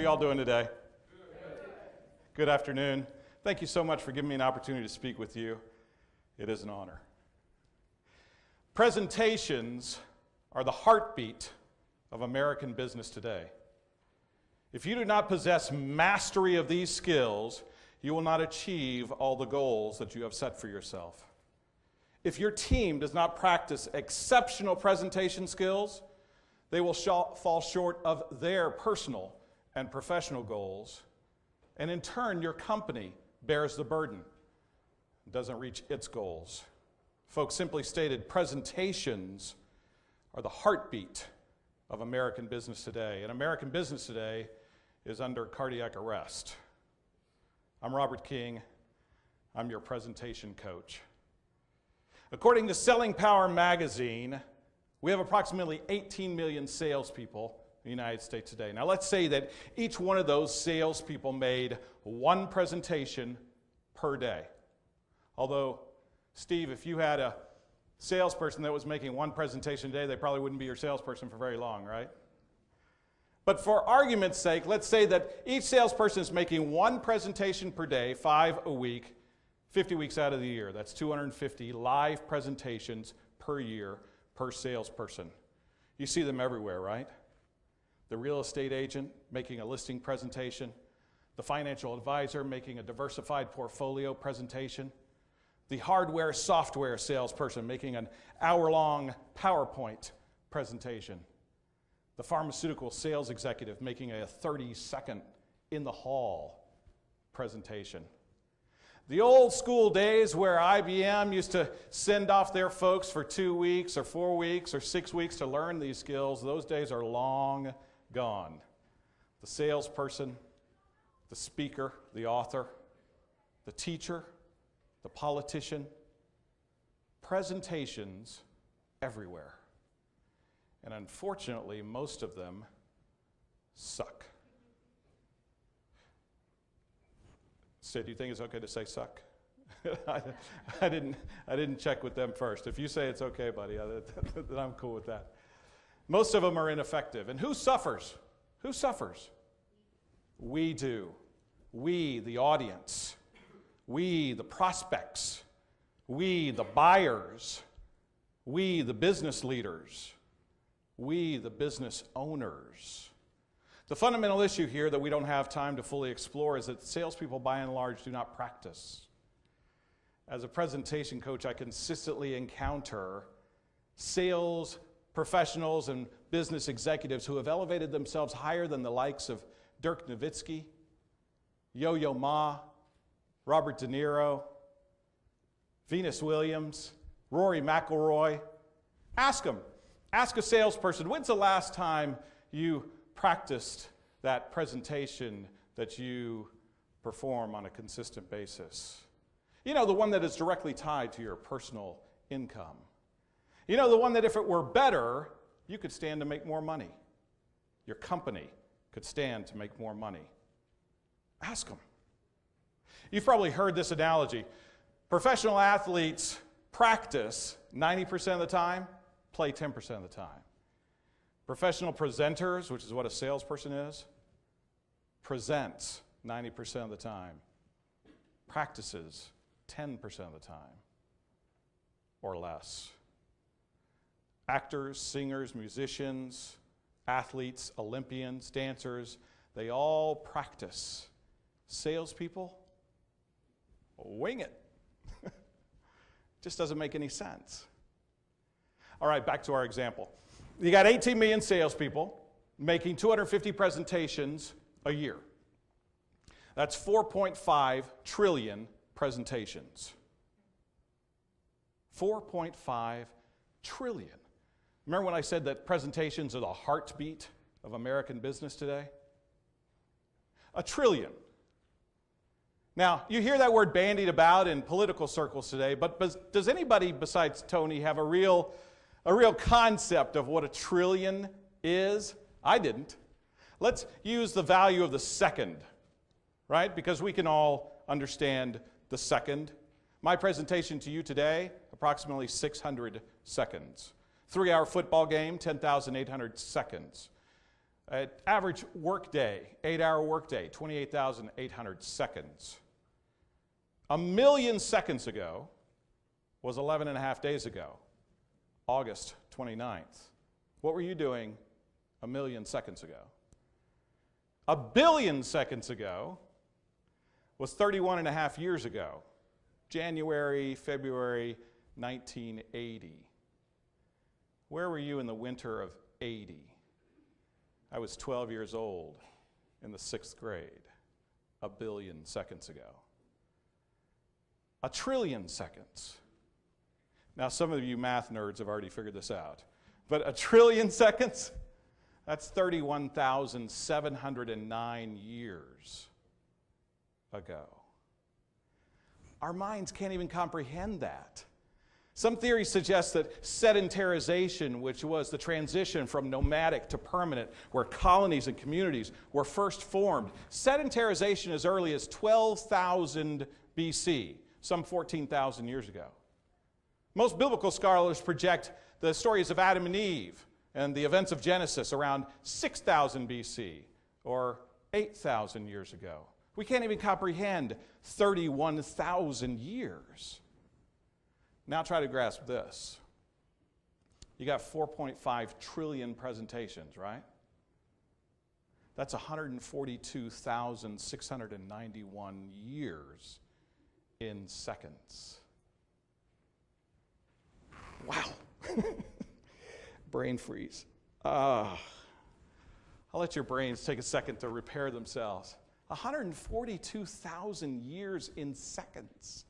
y'all doing today? Good afternoon. Thank you so much for giving me an opportunity to speak with you. It is an honor. Presentations are the heartbeat of American business today. If you do not possess mastery of these skills, you will not achieve all the goals that you have set for yourself. If your team does not practice exceptional presentation skills, they will fall short of their personal and professional goals, and in turn, your company bears the burden, doesn't reach its goals. Folks, simply stated, presentations are the heartbeat of American business today, and American business today is under cardiac arrest. I'm Robert King. I'm your presentation coach. According to Selling Power magazine, we have approximately 18 million salespeople in the United States today. Now let's say that each one of those salespeople made one presentation per day. Although, Steve, if you had a salesperson that was making one presentation a day, they probably wouldn't be your salesperson for very long, right? But for argument's sake, let's say that each salesperson is making one presentation per day, 5 a week, 50 weeks out of the year. That's 250 live presentations per year per salesperson. You see them everywhere, right? The real estate agent making a listing presentation, the financial advisor making a diversified portfolio presentation, the hardware software salesperson making an hour-long PowerPoint presentation, the pharmaceutical sales executive making a 30-second in the hall presentation. The old school days where IBM used to send off their folks for 2 weeks or 4 weeks or 6 weeks to learn these skills, those days are long gone. The salesperson, the speaker, the author, the teacher, the politician, presentations everywhere. And unfortunately, most of them suck. Sid, do you think it's okay to say suck? I didn't check with them first. If you say it's okay, buddy, then I'm cool with that. Most of them are ineffective. And who suffers? Who suffers? We do. We, the audience. We, the prospects. We, the buyers. We, the business leaders. We, the business owners. The fundamental issue here that we don't have time to fully explore is that salespeople, by and large, do not practice. As a presentation coach, I consistently encounter sales professionals and business executives who have elevated themselves higher than the likes of Dirk Nowitzki, Yo-Yo Ma, Robert De Niro, Venus Williams, Rory McIlroy. Ask them. Ask a salesperson, when's the last time you practiced that presentation that you perform on a consistent basis? You know, the one that is directly tied to your personal income. You know, the one that if it were better, you could stand to make more money. Your company could stand to make more money. Ask them. You've probably heard this analogy. Professional athletes practice 90% of the time, play 10% of the time. Professional presenters, which is what a salesperson is, presents 90% of the time, practices 10% of the time, or less. Actors, singers, musicians, athletes, Olympians, dancers, they all practice. Salespeople, wing it. Just doesn't make any sense. All right, back to our example. You got 18 million salespeople making 250 presentations a year. That's 4.5 trillion presentations. 4.5 trillion. Remember when I said that presentations are the heartbeat of American business today? A trillion. Now, you hear that word bandied about in political circles today, but does anybody besides Tony have a real concept of what a trillion is? I didn't. Let's use the value of the second, right? Because we can all understand the second. My presentation to you today, approximately 600 seconds. 3-hour football game, 10,800 seconds. Average workday, 8-hour workday, 28,800 seconds. 1,000,000 seconds ago was 11 and a half days ago, August 29th. What were you doing 1,000,000 seconds ago? 1,000,000,000 seconds ago was 31 and a half years ago, January, February 1980. Where were you in the winter of 80? I was 12 years old in the 6th grade, 1,000,000,000 seconds ago. 1,000,000,000,000 seconds. Now, some of you math nerds have already figured this out, but 1,000,000,000,000 seconds, that's 31,709 years ago. Our minds can't even comprehend that. Some theories suggest that sedentarization, which was the transition from nomadic to permanent, where colonies and communities were first formed, sedentarization as early as 12,000 BC, some 14,000 years ago. Most biblical scholars project the stories of Adam and Eve and the events of Genesis around 6,000 BC, or 8,000 years ago. We can't even comprehend 31,000 years. Now try to grasp this. You got 4.5 trillion presentations, right? That's 142,691 years in seconds. Wow. Brain freeze. I'll let your brains take a second to repair themselves. 142,000 years in seconds.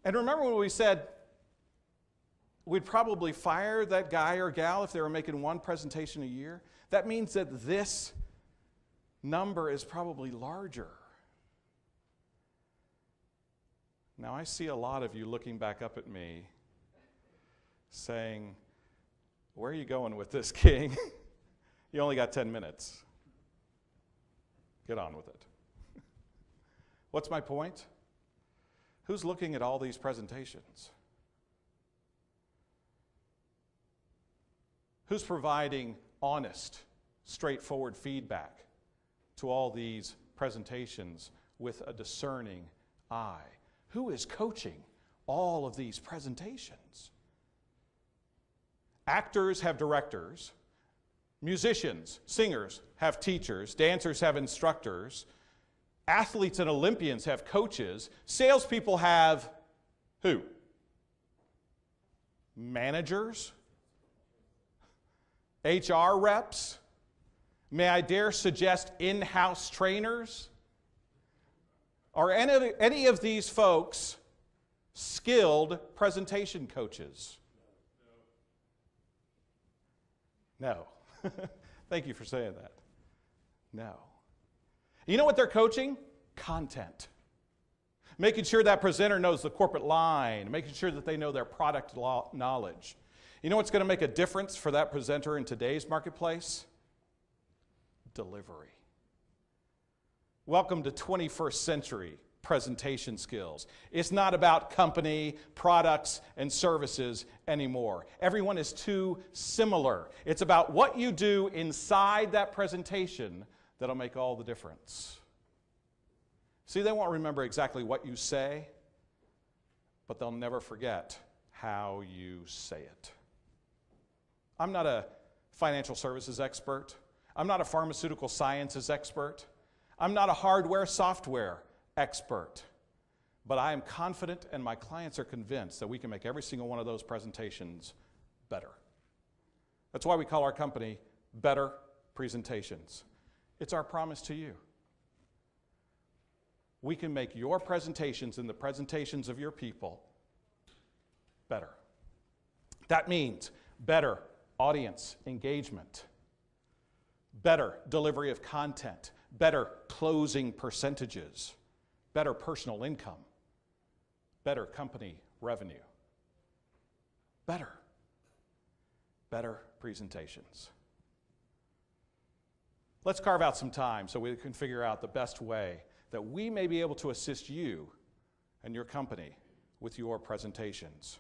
And remember when we said we'd probably fire that guy or gal if they were making one presentation a year? That means that this number is probably larger. Now, I see a lot of you looking back up at me saying, where are you going with this, King? You only got 10 minutes. Get on with it. What's my point? Who's looking at all these presentations? Who's providing honest, straightforward feedback to all these presentations with a discerning eye? Who is coaching all of these presentations? Actors have directors. Musicians, singers have teachers. Dancers have instructors. Athletes and Olympians have coaches. Salespeople have who? Managers? HR reps? May I dare suggest in-house trainers? Are any of these folks skilled presentation coaches? No. Thank you for saying that. No. You know what they're coaching? Content. Making sure that presenter knows the corporate line, making sure that they know their product knowledge. You know what's going to make a difference for that presenter in today's marketplace? Delivery. Welcome to 21st century presentation skills. It's not about company, products, and services anymore. Everyone is too similar. It's about what you do inside that presentation that'll make all the difference. See, they won't remember exactly what you say, but they'll never forget how you say it. I'm not a financial services expert. I'm not a pharmaceutical sciences expert. I'm not a hardware, software expert. But I am confident, and my clients are convinced, that we can make every single one of those presentations better. That's why we call our company Better Presentations. It's our promise to you. We can make your presentations and the presentations of your people better. That means better audience engagement, better delivery of content, better closing percentages, better personal income, better company revenue, better presentations. Let's carve out some time so we can figure out the best way that we may be able to assist you and your company with your presentations.